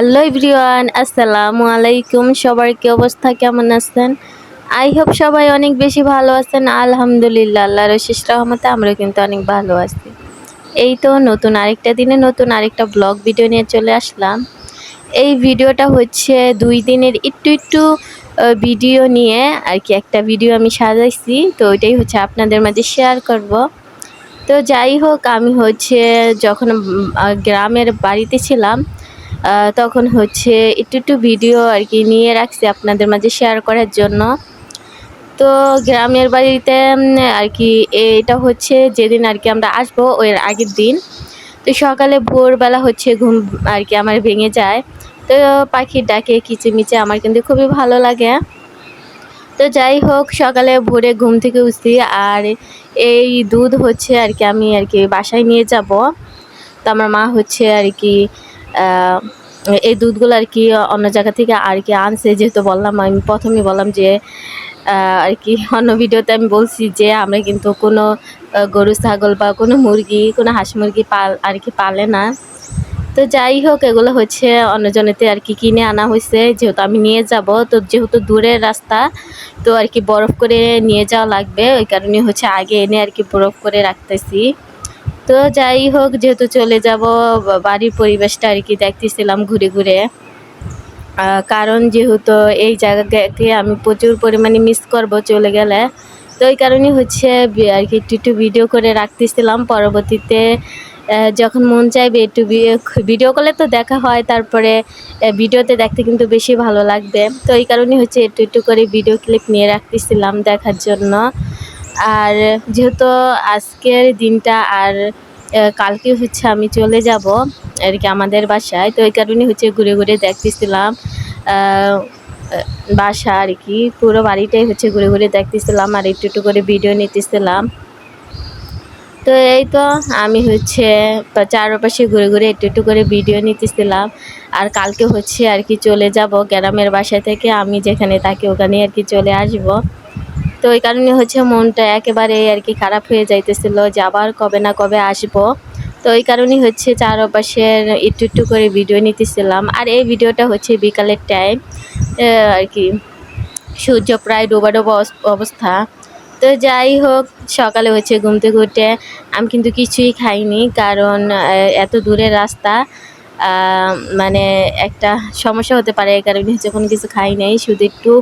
Hello everyone, আসসালামু আলাইকুম। সবার কি অবস্থা, কেমন আছেন? আই হোপ সবাই অনেক বেশি ভালো আছেন। আলহামদুলিল্লাহ, আল্লাহর অশেষ রহমতে আমরা কিন্তু অনেক ভালো আছি। এই তো নতুন আরেকটা দিনে নতুন আরেকটা ব্লগ ভিডিও নিয়ে চলে আসলাম। এই ভিডিওটা হচ্ছে ২ দিনের একটু ভিডিও নিয়ে আর কি একটা ভিডিও আমি সাজাইছি। তো ওইটাই হচ্ছে আপনাদের মাঝে শেয়ার করব। তো যাই হোক, আমি হচ্ছে যখন গ্রামের বাড়িতে ছিলাম তখন হচ্ছে একটু ভিডিও আর কি নিয়ে রাখছি আপনাদের মাঝে শেয়ার করার জন্য। তো গ্রামের বাড়িতে আর কি এটা হচ্ছে যেদিন আর কি আমরা আসবো এর আগের দিন। তো সকালে ভোরবেলা হচ্ছে ঘুম আর কি আমার ভেঙে যায়। তো পাখির ডাকে কিচিমিচি আমার কিন্তু খুবই ভালো লাগে। তো যাই হোক, সকালে ভোরে ঘুম থেকে উঠছি আর এই দুধ হচ্ছে আর কি আমি আর কি বাসায় নিয়ে যাব। তো আমার মা হচ্ছে আর কি এই দুধগুলো আর কি অন্য জায়গা থেকে আর কি আনছে। যেহেতু বললাম, আমি প্রথমেই বললাম যে আর কি অন্য ভিডিওতে আমি বলছি যে আমরা কিন্তু কোনো গরু ছাগল বা কোনো মুরগি, কোনো হাঁস মুরগি আর কি পালে না। তো যাই হোক, এগুলো হচ্ছে অন্যজনেতে আর কি কিনে আনা হয়েছে, যেহেতু আমি নিয়ে যাব। তো যেহেতু দূরের রাস্তা, তো আর কি বরফ করে নিয়ে যাওয়া লাগবে, ওই কারণে হচ্ছে আগে এনে আর কি বরফ করে রাখতেছি। তো যাই হোক, যেহেতু চলে যাব, বাড়ির পরিবেশটা আর কি দেখতেছিলাম ঘুরে ঘুরে। কারণ যেহেতু এই জায়গাকে আমি প্রচুর পরিমাণে মিস করব চলে গেলে। তো এই কারণেই হচ্ছে আর কি একটু ভিডিও করে রাখতেছিলাম। পরবর্তীতে যখন মন চাইবে একটু ভিডিও করলে তো দেখা হয়, তারপরে ভিডিওতে দেখতে কিন্তু বেশি ভালো লাগবে। তো এই কারণেই হচ্ছে একটু করে ভিডিও ক্লিপ নিয়ে রাখতেছিলাম দেখার জন্য। আর যেহেতু আজকের দিনটা আর কালকে হচ্ছে আমি চলে যাব আর কি আমাদের বাসায়। তো এই কারণে হচ্ছে ঘুরে ঘুরে দেখতেছিলাম বাসা আর কি, পুরো বাড়িটাই হচ্ছে ঘুরে ঘুরে দেখতেছিলাম আর একটু করে ভিডিও নিতেছিলাম। তো এই তো আমি হচ্ছে চারপাশে ঘুরে ঘুরে একটু করে ভিডিও নিতেছিলাম। আর কালকে হচ্ছে আর কি চলে যাব গ্রামের বাসা থেকে, আমি যেখানে থাকি ওখানে আর কি চলে আসব। তো ওই কারণে হচ্ছে মনটা একেবারে আর কি খারাপ হয়ে যাইতেছিল যে আবার কবে না কবে আসবো। তো ওই কারণেই হচ্ছে চারপাশের একটু করে ভিডিও নিতেছিলাম। আর এই ভিডিওটা হচ্ছে বিকালের টাইম আর কি, সূর্য প্রায় ডোবা অবস্থা। তো যাই হোক, সকালে হচ্ছে ঘুম থেকে উঠে আমি কিন্তু কিছুই খাইনি, কারণ এত দূরের রাস্তা, মানে একটা সমস্যা হতে পারে, এই কারণে হচ্ছে কোনো কিছু খাই নাই। শুধু একটু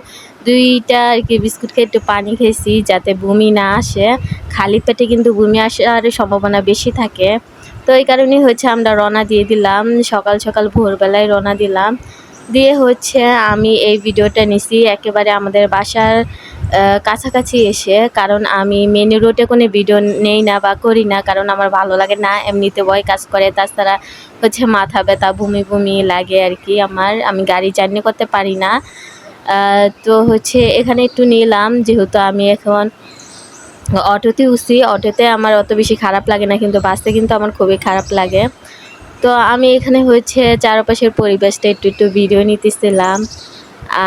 2টা আর কি বিস্কুট খেয়ে একটু পানি খেয়েছি যাতে বমি না আসে। খালি পেটে কিন্তু বমি আসার সম্ভাবনা বেশি থাকে। তো এই কারণেই হচ্ছে আমরা রওনা দিয়ে দিলাম, সকাল সকাল ভোরবেলায় রওনা দিলাম। দিয়ে হচ্ছে আমি এই ভিডিওটা নিছি একেবারে আমাদের বাসার কাছাকাছি এসে, কারণ আমি মেন রোডে কোনো ভিডিও নেই না বা করি না, কারণ আমার ভালো লাগে না, এমনিতে ভয় কাজ করে। তাছাড়া হচ্ছে মাথা ব্যথা, বমি লাগে আর কি আমি গাড়ি জার্নি করতে পারি না। তো হচ্ছে এখানে একটু নিলাম, যেহেতু আমি এখন অটোতে উঠছি। অটোতে আমার অত বেশি খারাপ লাগে না, কিন্তু বাসে কিন্তু আমার খুবই খারাপ লাগে। তো আমি এখানে হচ্ছে চারপাশের পরিবেশটা একটু ভিডিও নিতেছিলাম।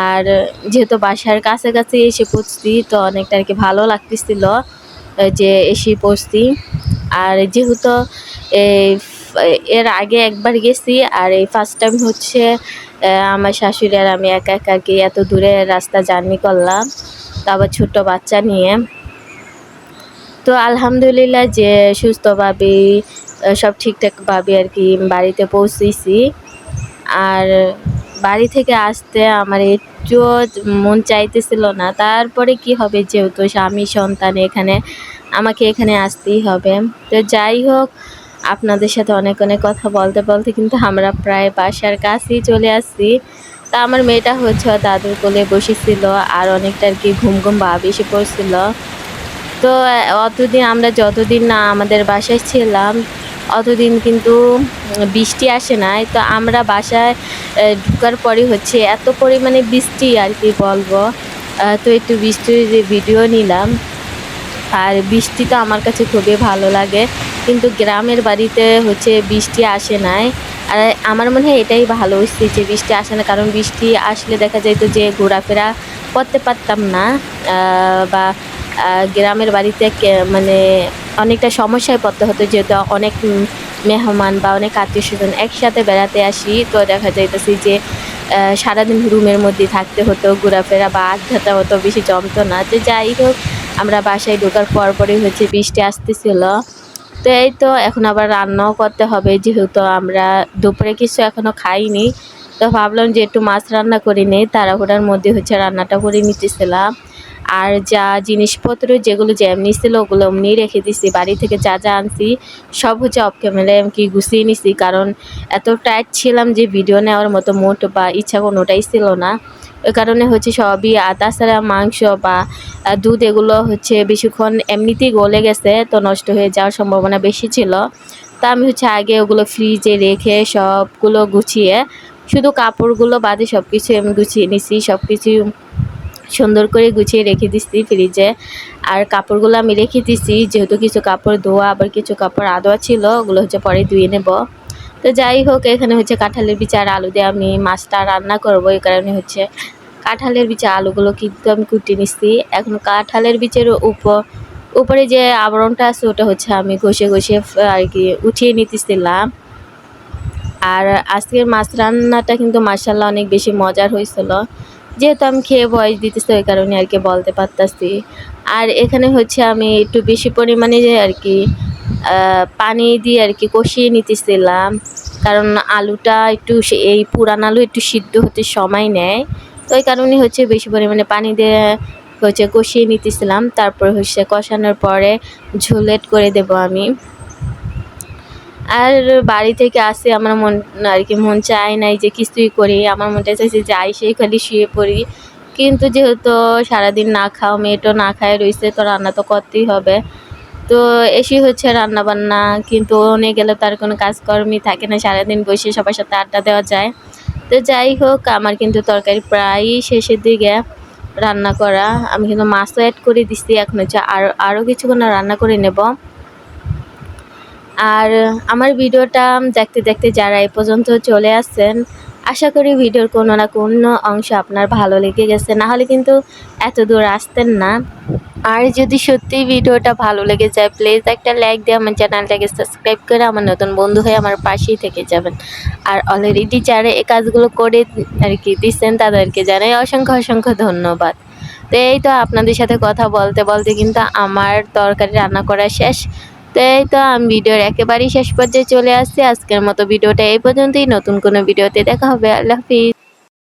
আর যেহেতু বাসার কাছাকাছি এসে পড়ছি, তো অনেকটা আর কি ভালো লাগতেছিল যে এসে পড়ছি। আর যেহেতু এর আগে একবার গেছি, আর এই ফার্স্ট টাইম হচ্ছে আমার শাশুড়ি আর আমি একা একা আর কি এত দূরে রাস্তা জার্নি করলাম, তো আবার ছোট্ট বাচ্চা নিয়ে। তো আলহামদুলিল্লাহ যে সুস্থভাবে সব ঠিকঠাকভাবে আর কি বাড়িতে পৌঁছেছি। আর বাড়ি থেকে আসতে আমার একটুও মন চাইতেছিল না। তারপরে কি হবে, যেহেতু স্বামী সন্তান এখানে, আমাকে এখানে আসতেই হবে। তো যাই হোক, আপনাদের সাথে অনেক কথা বলতে বলতে কিন্তু আমরা প্রায় বাসার কাছেই চলে আসছি। তা আমার মেয়েটা হচ্ছে দাদুর কোলে বসেছিল, আর অনেকটা আর কি ঘুম ভাব এসে পড়ছিল। তো আমরা যতদিন না আমাদের বাসায় ছিলাম, অতদিন কিন্তু বৃষ্টি আসে নাই। তো আমরা বাসায় ঢোকার পরে হচ্ছে এত পরিমাণে বৃষ্টি আর কি বলবো। তো একটু বৃষ্টির ভিডিও নিলাম। আর বৃষ্টি তো আমার কাছে খুবই ভালো লাগে, কিন্তু গ্রামের বাড়িতে হচ্ছে বৃষ্টি আসে নাই। আর আমার মনে হয় এটাই ভালো হচ্ছে যে বৃষ্টি আসে না, কারণ বৃষ্টি আসলে দেখা যেত যে ঘোরাফেরা করতে পারতাম না, বা গ্রামের বাড়িতে মানে অনেকটা সমস্যায় পড়তে হতো, যেহেতু অনেক মেহমান বা অনেক আত্মীয় স্বজন একসাথে বেড়াতে আসি, তো দেখা যাইতেছি যে সারাদিন রুমের মধ্যে থাকতে হতো, ঘোরাফেরা বা আড্ডাটা অত বেশি জমতো না। তো যাই হোক, আমরা বাসায় ঢোকার পরপরই হচ্ছে বৃষ্টি আসতেছিল। তো এই তো এখন আবার রান্নাও করতে হবে, যেহেতু আমরা দুপুরে কিছু এখনো খাইনি। তো ভাবলাম যে একটু মাছ রান্না করে নেই, তাড়াহুড়ার মধ্যে হচ্ছে রান্নাটা করে নিতেছিলাম। আর যা জিনিসপত্র যেগুলো যেমনি ছিল ওগুলো এমনি রেখে দিছি, বাড়ি থেকে যা যা আনছি সব হচ্ছে অফ ক্যামেরায় আমি কি গুছিয়ে নিছি, কারণ এত টায়ার্ড ছিলাম যে ভিডিও নেওয়ার মতো মুড বা ইচ্ছা কোনোটাই ছিল না। ওই কারণে হচ্ছে সবই, তাছাড়া মাংস বা দুধ এগুলো হচ্ছে বেশিক্ষণ এমনিতেই গলে গেছে, তো নষ্ট হয়ে যাওয়ার সম্ভাবনা বেশি ছিল। তা আমি হচ্ছে আগে ওগুলো ফ্রিজে রেখে সবগুলো গুছিয়ে, শুধু কাপড়গুলো বাদে সব কিছু আমি গুছিয়ে নিছি, সব কিছু সুন্দর করে গুছিয়ে রেখে দিছি ফ্রিজে। আর কাপড়গুলো আমি রেখে দিছি, যেহেতু কিছু কাপড় ধোয়া আবার কিছু কাপড় আধোয়া ছিল, ওগুলো হচ্ছে পরে ধুয়ে নেব। তো যাই হোক, এখানে হচ্ছে কাঁঠালের বিচি আর আলু দিয়ে আমি মাছটা রান্না করব, এই কারণে হচ্ছে কাঁঠালের বিচি আলুগুলো কিন্তু আমি কুটে নিচ্ছি। এখন কাঁঠালের বিচের উপরে যে আবরণটা আছে ওটা হচ্ছে আমি ঘষে ঘষে আর কি উঠিয়ে নিতেছিলাম। আর আজকের মাছ রান্নাটা কিন্তু মাশাআল্লাহ অনেক বেশি মজার হয়েছিল, যেহেতু আমি খেয়ে ভয়েস দিতেছি ওই কারণে আর কি বলতে পারতাছি। আর এখানে হচ্ছে আমি একটু বেশি পরিমাণে আর কি পানি দিয়ে আর কি কষিয়ে নিতেছিলাম, কারণ আলুটা একটু এই পুরান আলু একটু সিদ্ধ হতে সময় নেয়। তো ওই কারণে হচ্ছে বেশি পরিমাণে পানি দিয়ে হচ্ছে কষিয়ে নিতেছিলাম। তারপর হচ্ছে কষানোর পরে ঝোল এড করে দেব আমি। আর বাড়ি থেকে আসে আমার মন আর কি মন চায় নাই যে কিছুই করি, আমার মনটা চাইছে যাই সেই খালি শুয়ে পড়ি। কিন্তু যেহেতু সারাদিন না খাওয়া, মেয়েটাও না খায় রয়েছে, তো রান্না তো করতেই হবে। তো এসে হচ্ছে রান্না বান্না, কিন্তু ওনে গেলে তার কোনো কাজকর্মই থাকে না, সারাদিন বসে সবার সাথে আড্ডা দেওয়া যায়। তো যাই হোক, আমার কিন্তু তরকারি প্রায়ই শেষের দিকে রান্না করা। আমি কিন্তু মাছও অ্যাড করে দিচ্ছি, এখন হচ্ছে আরও কিছুক্ষণ রান্না করে নেব। আর আমার ভিডিওটা দেখতে দেখতে যারা এ পর্যন্ত চলে আসছেন, আশা করি ভিডিওর কোনো না কোনো অংশ আপনার ভালো লেগে গেছে, না হলে কিন্তু এত দূর আসতেন না। আর যদি সত্যিই ভিডিওটা ভালো লেগে যায়, প্লিজ একটা লাইক দিয়ে আমার চ্যানেলটাকে সাবস্ক্রাইব করে আমার নতুন বন্ধু হয়ে আমার পাশেই থেকে যাবেন। আর অলরেডি যারা এই কাজগুলো করে আর কি দিচ্ছেন তাদেরকে জানাই অসংখ্য অসংখ্য ধন্যবাদ। তো এই তো আপনাদের সাথে কথা বলতে বলতে কিন্তু আমার তরকারি রান্না করা শেষ। তো এই তো আমি ভিডিওর একেবারেই শেষ পর্যায়ে চলে আসছি। আজকের মতো ভিডিওটা এই পর্যন্তই, নতুন কোনো ভিডিওতে দেখা হবে। আল্লাহ হাফিজ।